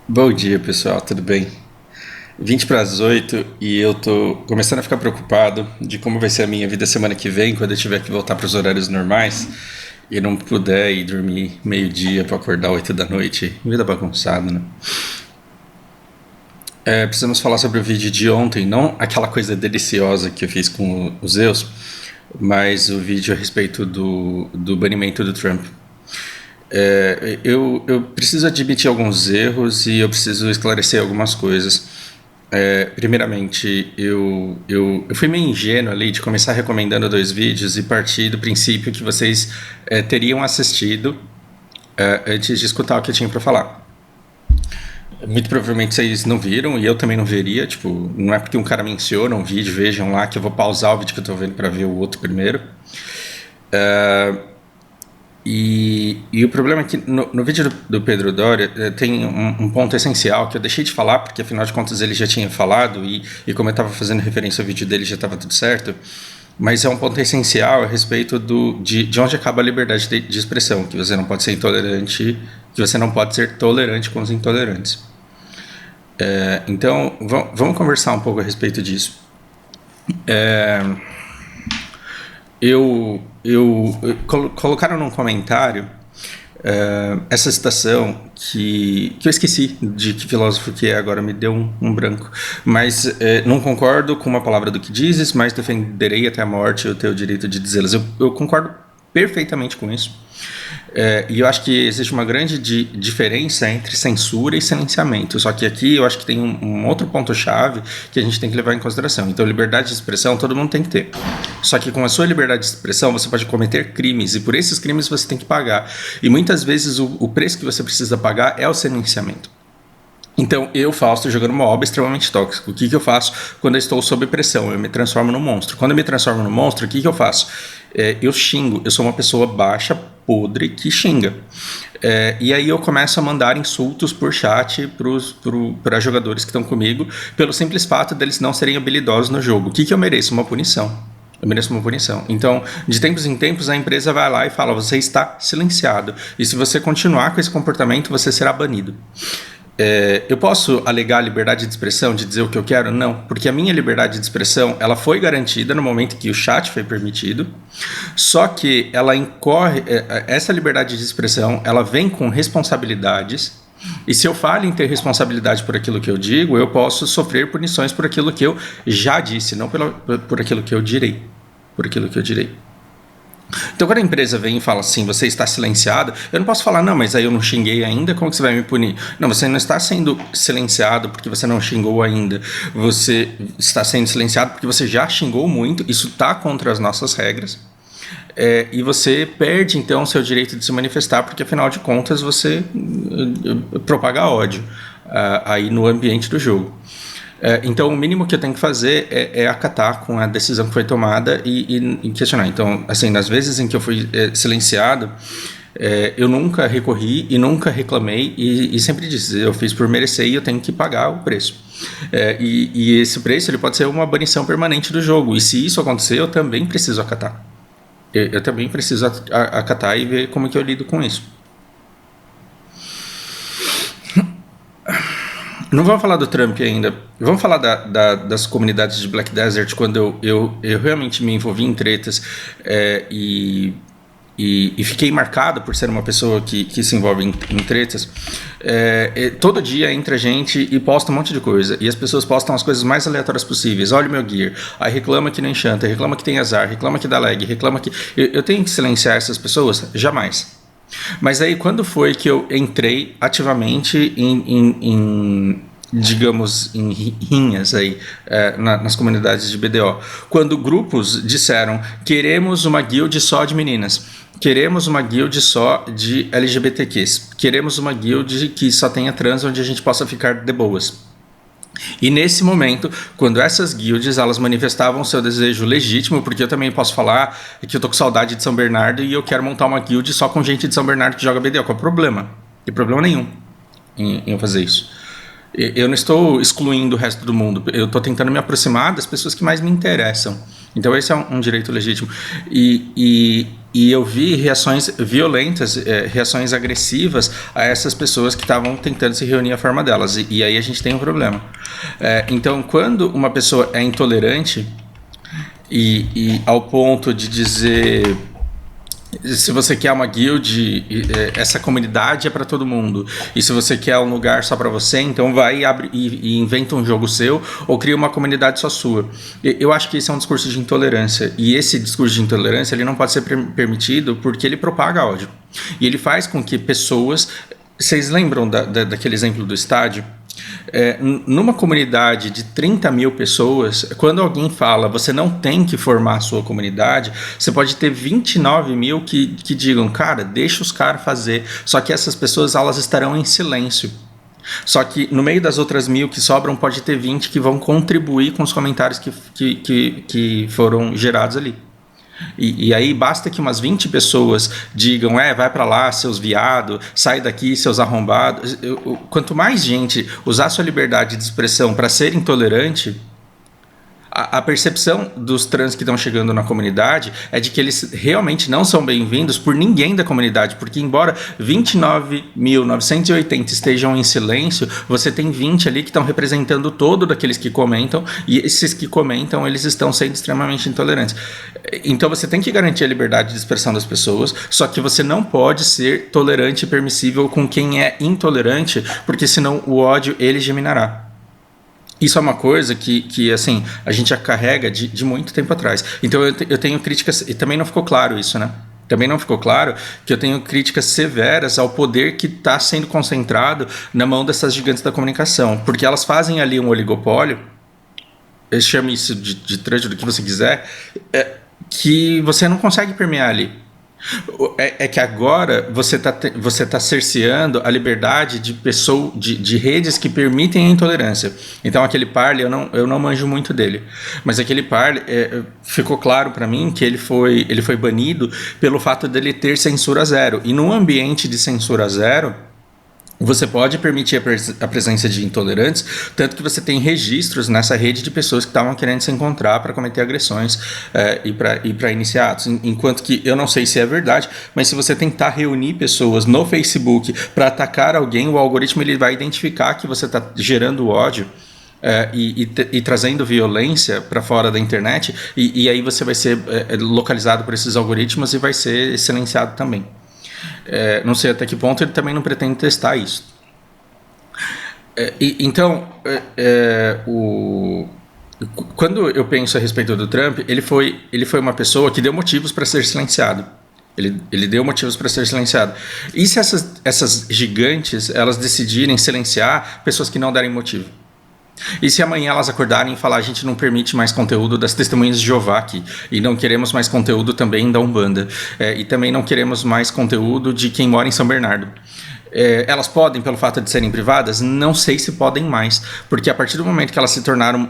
Bom dia, pessoal, tudo bem? 20 para as 8 e eu tô começando a ficar preocupado de como vai ser a minha vida semana que vem, quando eu tiver que voltar para os horários normais e não puder ir dormir meio-dia para acordar 8 da noite. Vida bagunçada, né? Precisamos falar sobre o vídeo de ontem, não aquela coisa deliciosa que eu fiz com os Zeus, mas o vídeo a respeito do banimento do Trump. Eu preciso admitir alguns erros e eu preciso esclarecer algumas coisas. Primeiramente, eu fui meio ingênuo ali de começar recomendando dois vídeos e partir do princípio que vocês teriam assistido antes de escutar o que eu tinha para falar. Muito provavelmente vocês não viram e eu também não veria. Tipo, não é porque um cara menciona um vídeo, vejam lá que eu vou pausar o vídeo que eu tô vendo para ver o outro primeiro. E o problema é que no vídeo do Pedro Doria tem um ponto essencial que eu deixei de falar, porque afinal de contas ele já tinha falado e como eu estava fazendo referência ao vídeo dele já estava tudo certo, mas é um ponto essencial a respeito de onde acaba a liberdade de expressão, que você não pode ser intolerante, que você não pode ser tolerante com os intolerantes. Então, vamos conversar um pouco a respeito disso. Colocaram num comentário essa citação que eu esqueci de que filósofo que é, agora me deu um branco, mas não concordo com uma palavra do que dizes, mas defenderei até a morte o teu direito de dizê-las. Eu concordo perfeitamente com isso. E eu acho que existe uma grande diferença entre censura e silenciamento. Só que aqui eu acho que tem um outro ponto-chave que a gente tem que levar em consideração. Então, liberdade de expressão todo mundo tem que ter. Só que com a sua liberdade de expressão você pode cometer crimes e por esses crimes você tem que pagar. E muitas vezes o preço que você precisa pagar é o silenciamento. Então, eu, Fausto, jogando uma obra extremamente tóxica. O que eu faço quando eu estou sob pressão? Eu me transformo num monstro. Quando eu me transformo num monstro, o que eu faço? Eu xingo. Eu sou uma pessoa baixa, podre, que xinga. E aí eu começo a mandar insultos por chat para jogadores que estão comigo, pelo simples fato deles não serem habilidosos no jogo. O que eu mereço? Uma punição. Eu mereço uma punição. Então, de tempos em tempos, a empresa vai lá e fala: você está silenciado. E se você continuar com esse comportamento, você será banido. Eu posso alegar a liberdade de expressão, de dizer o que eu quero? Não, porque a minha liberdade de expressão ela foi garantida no momento que o chat foi permitido, só que ela incorre, essa liberdade de expressão ela vem com responsabilidades, e se eu falho em ter responsabilidade por aquilo que eu digo, eu posso sofrer punições por aquilo que eu já disse, não por aquilo que eu direi, por aquilo que eu direi. Então, quando a empresa vem e fala assim, você está silenciado, eu não posso falar, não, mas aí eu não xinguei ainda, como que você vai me punir? Não, você não está sendo silenciado porque você não xingou ainda. Você está sendo silenciado porque você já xingou muito, isso está contra as nossas regras. E você perde, então, o seu direito de se manifestar, porque, afinal de contas, você propaga ódio aí no ambiente do jogo. Então, o mínimo que eu tenho que fazer é acatar com a decisão que foi tomada e questionar. Então, assim, nas vezes em que eu fui silenciado, eu nunca recorri e nunca reclamei e sempre disse, eu fiz por merecer e eu tenho que pagar o preço. E esse preço ele pode ser uma banição permanente do jogo. E se isso acontecer, eu também preciso acatar. Eu também preciso acatar e ver como que eu lido com isso. Não vamos falar do Trump ainda. Vamos falar das comunidades de Black Desert, quando eu realmente me envolvi em tretas e fiquei marcado por ser uma pessoa que se envolve em tretas. Todo dia entra gente e posta um monte de coisa. E as pessoas postam as coisas mais aleatórias possíveis. Olha o meu gear. Aí reclama que não enchanta, reclama que tem azar, reclama que dá lag, reclama que... Eu tenho que silenciar essas pessoas? Jamais. Mas aí quando foi que eu entrei ativamente digamos, em rinhas aí, nas comunidades de BDO? Quando grupos disseram, queremos uma guild só de meninas, queremos uma guild só de LGBTQs, queremos uma guild que só tenha trans onde a gente possa ficar de boas. E nesse momento, quando essas guilds elas manifestavam seu desejo legítimo, porque eu também posso falar que eu tô com saudade de São Bernardo e eu quero montar uma guild só com gente de São Bernardo que joga BDO, qual é o problema? Não tem problema nenhum em eu fazer isso. Eu não estou excluindo o resto do mundo, eu estou tentando me aproximar das pessoas que mais me interessam. Então esse é um direito legítimo. E e eu vi reações violentas, reações agressivas a essas pessoas que estavam tentando se reunir à forma delas. E aí a gente tem um problema. Então, quando uma pessoa é intolerante e ao ponto de dizer... Se você quer uma guild, essa comunidade é para todo mundo. E se você quer um lugar só para você, então vai e inventa um jogo seu ou cria uma comunidade só sua. Eu acho que esse é um discurso de intolerância. E esse discurso de intolerância ele não pode ser permitido porque ele propaga ódio. E ele faz com que pessoas... Vocês lembram daquele exemplo do estádio? Numa comunidade de 30 mil pessoas, quando alguém fala você não tem que formar a sua comunidade, você pode ter 29 mil que digam, cara, deixa os caras fazer. Só que essas pessoas elas estarão em silêncio. Só que no meio das outras 1.000 que sobram, pode ter 20 que vão contribuir com os comentários que foram gerados ali. E aí basta que umas 20 pessoas digam, vai pra lá, seus viados, sai daqui, seus arrombados. Quanto mais gente usar sua liberdade de expressão para ser intolerante, a percepção dos trans que estão chegando na comunidade é de que eles realmente não são bem-vindos por ninguém da comunidade, porque embora 29.980 estejam em silêncio, você tem 20 ali que estão representando todo daqueles que comentam, e esses que comentam, eles estão sendo extremamente intolerantes. Então você tem que garantir a liberdade de expressão das pessoas, só que você não pode ser tolerante e permissível com quem é intolerante, porque senão o ódio ele geminará. Isso é uma coisa que assim, a gente já carrega de muito tempo atrás. Então eu tenho críticas, e também não ficou claro isso, né? Também não ficou claro que eu tenho críticas severas ao poder que está sendo concentrado na mão dessas gigantes da comunicação, porque elas fazem ali um oligopólio, chame isso de trânsito, do que você quiser, que você não consegue permear ali. É que agora você tá cerceando a liberdade de redes que permitem a intolerância. Então aquele Parler, eu não manjo muito dele, mas aquele Parler ficou claro para mim que ele foi banido pelo fato dele ter censura zero. E num ambiente de censura zero, você pode permitir a presença de intolerantes, tanto que você tem registros nessa rede de pessoas que estavam querendo se encontrar para cometer agressões e para iniciar atos. Enquanto que eu não sei se é verdade, mas se você tentar reunir pessoas no Facebook para atacar alguém, o algoritmo ele vai identificar que você está gerando ódio e trazendo violência para fora da internet, e aí você vai ser localizado por esses algoritmos e vai ser silenciado também. Não sei até que ponto ele também não pretende testar isso. Então, quando eu penso a respeito do Trump, ele foi uma pessoa que deu motivos para ser silenciado. Ele deu motivos para ser silenciado. E se essas gigantes elas decidirem silenciar pessoas que não derem motivo? E se amanhã elas acordarem e falar, a gente não permite mais conteúdo das testemunhas de Jeová aqui, e não queremos mais conteúdo também da Umbanda, e também não queremos mais conteúdo de quem mora em São Bernardo. Elas podem, pelo fato de serem privadas? Não sei se podem mais, porque a partir do momento que elas se tornaram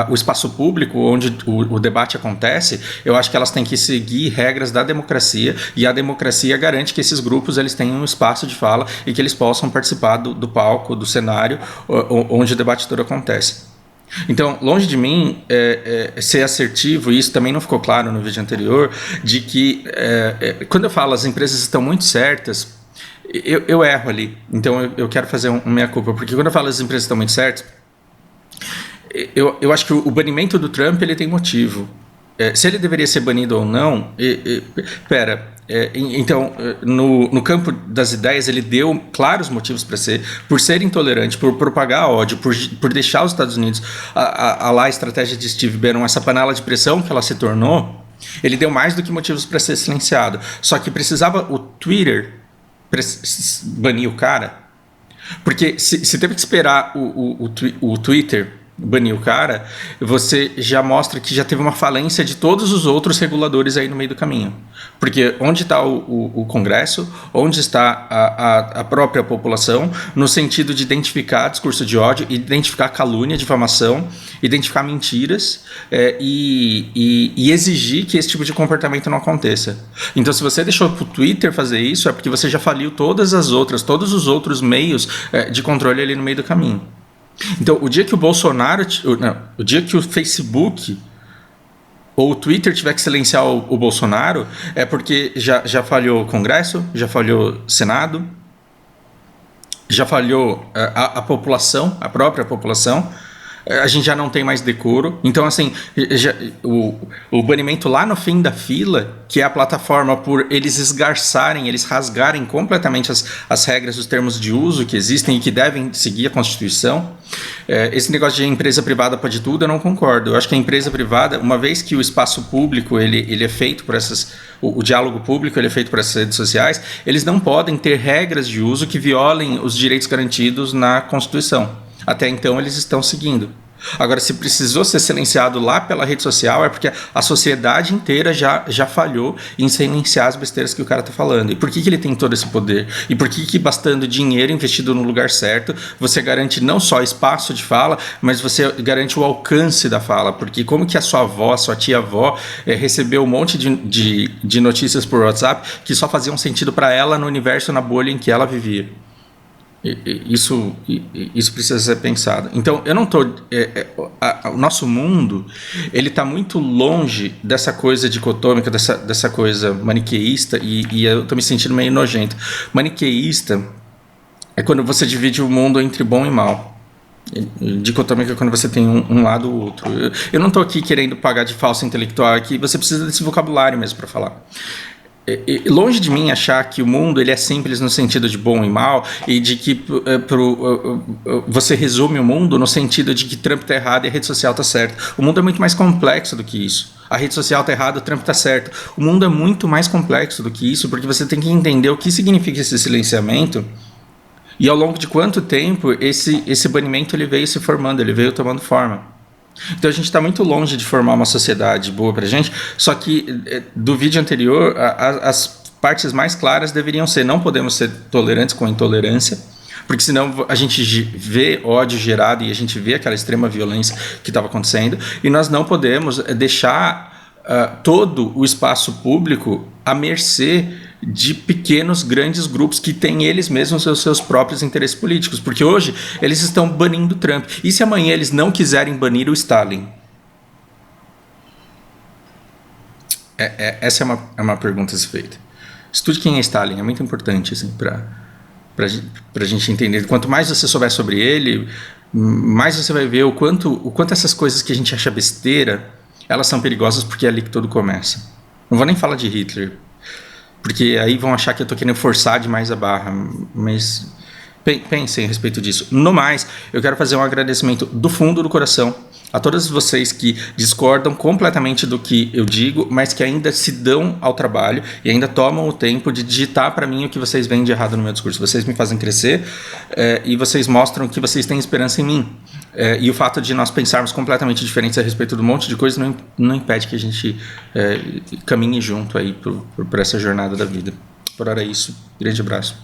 o espaço público onde o debate acontece, eu acho que elas têm que seguir regras da democracia, e a democracia garante que esses grupos eles tenham um espaço de fala e que eles possam participar do palco, do cenário onde o debate todo acontece. Então, longe de mim ser assertivo, e isso também não ficou claro no vídeo anterior, de que quando eu falo as empresas estão muito certas, eu erro ali. Então eu quero fazer uma meia-culpa, porque quando eu falo as empresas estão muito certas, eu acho que o banimento do Trump ele tem motivo. Se ele deveria ser banido ou não, então no campo das ideias ele deu claros motivos para por ser intolerante, por propagar ódio, por deixar os Estados Unidos a estratégia de Steve Bannon, essa panela de pressão que ela se tornou. Ele deu mais do que motivos para ser silenciado. Só que precisava o Twitter banir o cara, porque se teve que esperar o Twitter banir o cara, você já mostra que já teve uma falência de todos os outros reguladores aí no meio do caminho. Porque onde está o Congresso, onde está a própria população, no sentido de identificar discurso de ódio, identificar calúnia, difamação, identificar mentiras e exigir que esse tipo de comportamento não aconteça. Então, se você deixou para o Twitter fazer isso, é porque você já faliu todos os outros meios de controle ali no meio do caminho. Então, o dia que o Facebook ou o Twitter tiver que silenciar o Bolsonaro, é porque já falhou o Congresso, já falhou o Senado, já falhou a população, a própria população. A gente já não tem mais decoro. Então, assim, o banimento lá no fim da fila, que é a plataforma por eles esgarçarem, eles rasgarem completamente as regras, os termos de uso que existem e que devem seguir a Constituição. Esse negócio de empresa privada pode tudo, eu não concordo. Eu acho que a empresa privada, uma vez que o espaço público ele é feito por essas... O diálogo público ele é feito por essas redes sociais, eles não podem ter regras de uso que violem os direitos garantidos na Constituição. Até então eles estão seguindo. Agora, se precisou ser silenciado lá pela rede social, é porque a sociedade inteira já falhou em silenciar as besteiras que o cara está falando. E por que ele tem todo esse poder? E por que bastando dinheiro investido no lugar certo, você garante não só espaço de fala, mas você garante o alcance da fala? Porque como que a sua avó, sua tia-avó, recebeu um monte de notícias por WhatsApp que só faziam sentido para ela no universo, na bolha em que ela vivia? Isso precisa ser pensado. Então, eu não estou... o nosso mundo, ele está muito longe dessa coisa dicotômica, dessa coisa maniqueísta, e eu estou me sentindo meio nojento. Maniqueísta é quando você divide o mundo entre bom e mal. Dicotômica é quando você tem um lado ou outro. Eu não estou aqui querendo pagar de falso intelectual aqui, você precisa desse vocabulário mesmo para falar. Longe de mim achar que o mundo ele é simples no sentido de bom e mal e de que você resume o mundo no sentido de que Trump está errado e a rede social está certa. O mundo é muito mais complexo do que isso. A rede social está errada, o Trump está certo. O mundo é muito mais complexo do que isso, porque você tem que entender o que significa esse silenciamento e ao longo de quanto tempo esse banimento ele veio se formando, ele veio tomando forma. Então a gente está muito longe de formar uma sociedade boa pra gente, só que do vídeo anterior as partes mais claras deveriam ser: não podemos ser tolerantes com a intolerância, porque senão a gente vê ódio gerado e a gente vê aquela extrema violência que estava acontecendo, e nós não podemos deixar todo o espaço público à mercê de pequenos, grandes grupos que têm eles mesmos os seus próprios interesses políticos, porque hoje eles estão banindo Trump. E se amanhã eles não quiserem banir o Stalin? Essa é uma pergunta a ser feita. Estude quem é Stalin, é muito importante assim, para a gente entender. Quanto mais você souber sobre ele, mais você vai ver o quanto essas coisas que a gente acha besteira, elas são perigosas, porque é ali que tudo começa. Não vou nem falar de Hitler, porque aí vão achar que eu estou querendo forçar demais a barra, mas pensem a respeito disso. No mais, eu quero fazer um agradecimento do fundo do coração a todos vocês que discordam completamente do que eu digo, mas que ainda se dão ao trabalho e ainda tomam o tempo de digitar para mim o que vocês veem de errado no meu discurso. Vocês me fazem crescer e vocês mostram que vocês têm esperança em mim. E o fato de nós pensarmos completamente diferentes a respeito de um monte de coisa não impede que a gente caminhe junto aí por essa jornada da vida. Por hora é isso. Grande abraço.